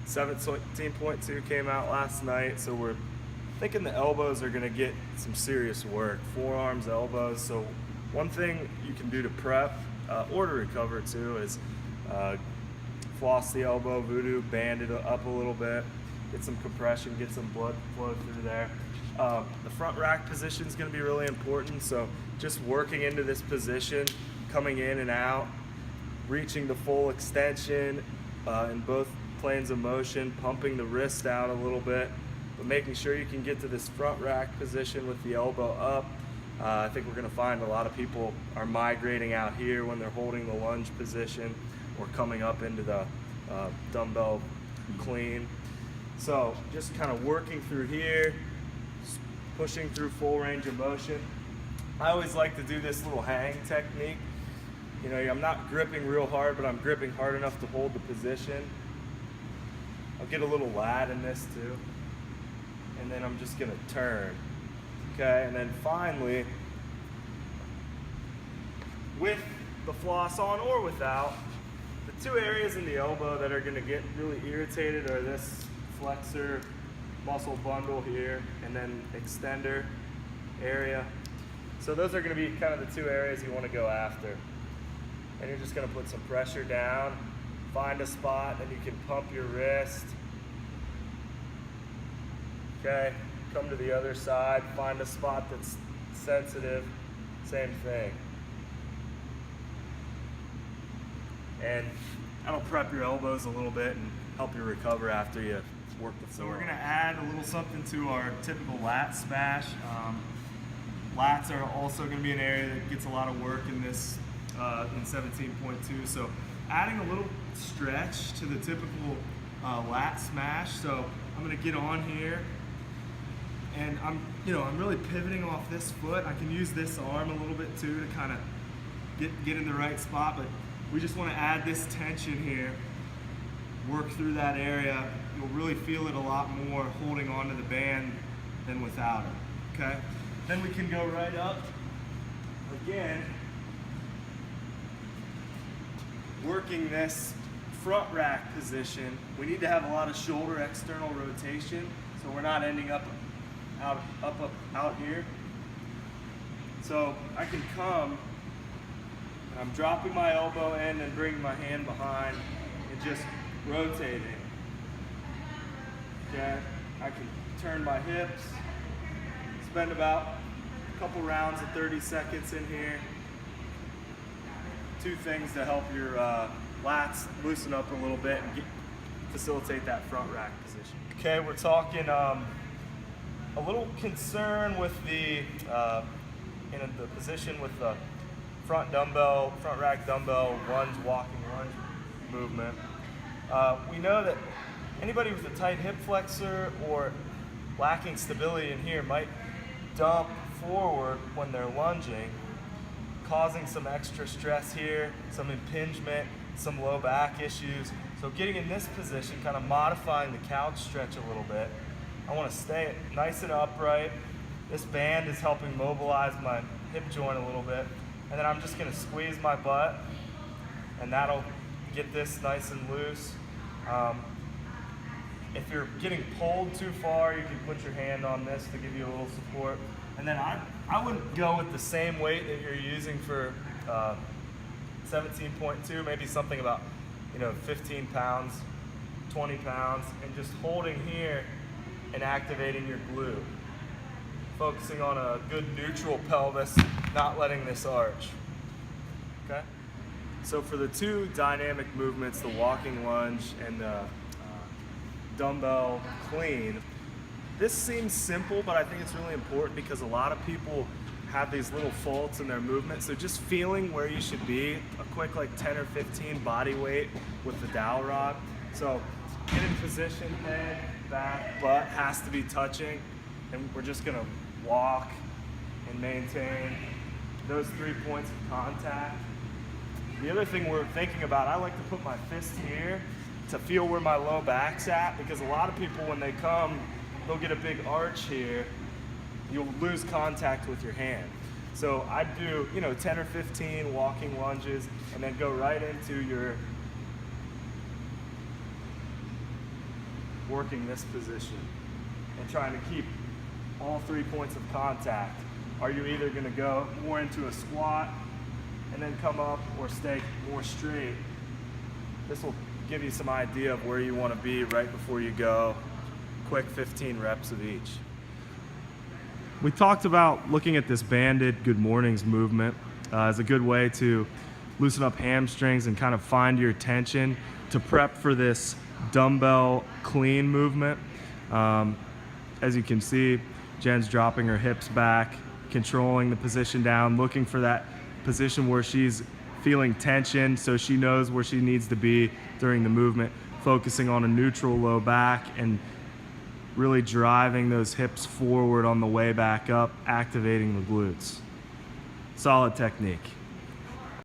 17.2 came out last night, so we're thinking the elbows are gonna get some serious work. Forearms, elbows. So one thing you can do to prep or to recover too is floss the elbow, voodoo, band it up a little bit, get some compression, get some blood flow through there. The front rack position is going to be really important, so just working into this position, coming in and out, reaching the full extension in both planes of motion, pumping the wrist out a little bit, but making sure you can get to this front rack position with the elbow up. I think we're going to find a lot of people are migrating out here when they're holding the lunge position or coming up into the dumbbell clean. So just kind of working through here, pushing through full range of motion. I always like to do this little hang technique. You know, I'm not gripping real hard, but I'm gripping hard enough to hold the position. I'll get a little lat in this too. And then I'm just gonna turn. Okay, and then finally, with the floss on or without, the two areas in the elbow that are gonna get really irritated are this flexor muscle bundle here and then extender area. So those are going to be kind of the two areas you want to go after. And you're just going to put some pressure down, find a spot, and you can pump your wrist. Okay, come to the other side, find a spot that's sensitive, same thing. And that'll prep your elbows a little bit and help you recover after you work the floor. So we're going to add a little something to our typical lat smash. Lats are also going to be an area that gets a lot of work in this in 17.2. So adding a little stretch to the typical lat smash. So I'm going to get on here, and I'm really pivoting off this foot. I can use this arm a little bit too to kind of get in the right spot, but we just want to add this tension here. Work through that area. You'll really feel it a lot more holding onto the band than without it, okay? Then we can go right up again, working this front rack position. We need to have a lot of shoulder external rotation, so we're not ending up out here. So I can come, and I'm dropping my elbow in and bringing my hand behind and just rotating. Okay, I can turn my hips, spend about a couple rounds of 30 seconds in here. Two things to help your lats loosen up a little bit and facilitate that front rack position. Okay, we're talking a little concern with the position with the front rack dumbbell walking lunge movement. We know that anybody with a tight hip flexor or lacking stability in here might dump forward when they're lunging, causing some extra stress here, some impingement, some low back issues. So getting in this position, kind of modifying the couch stretch a little bit. I want to stay nice and upright. This band is helping mobilize my hip joint a little bit. And then I'm just going to squeeze my butt, and that'll get this nice and loose. If you're getting pulled too far, you can put your hand on this to give you a little support. And then I wouldn't go with the same weight that you're using for 17.2, maybe something about 15 pounds, 20 pounds, and just holding here and activating your glute. Focusing on a good neutral pelvis, not letting this arch. Okay? So for the two dynamic movements, the walking lunge and the dumbbell clean, this seems simple, but I think it's really important because a lot of people have these little faults in their movement. So just feeling where you should be, a quick like 10 or 15 body weight with the dowel rod. So get in position, head, back, butt has to be touching, and we're just gonna walk and maintain those 3 points of contact. The other thing we're thinking about, I like to put my fist here to feel where my low back's at, because a lot of people when they come, they'll get a big arch here, you'll lose contact with your hand. So I do 10 or 15 walking lunges and then go right into your working this position and trying to keep all 3 points of contact. Are you either going to go more into a squat and then come up, or stay more straight? This will give you some idea of where you want to be right before you go. Quick 15 reps of each. We talked about looking at this banded good mornings movement as a good way to loosen up hamstrings and kind of find your tension to prep for this dumbbell clean movement. As you can see, Jen's dropping her hips back, controlling the position down, looking for that position where she's feeling tension so she knows where she needs to be during the movement, focusing on a neutral low back and really driving those hips forward on the way back up, activating the glutes. Solid technique.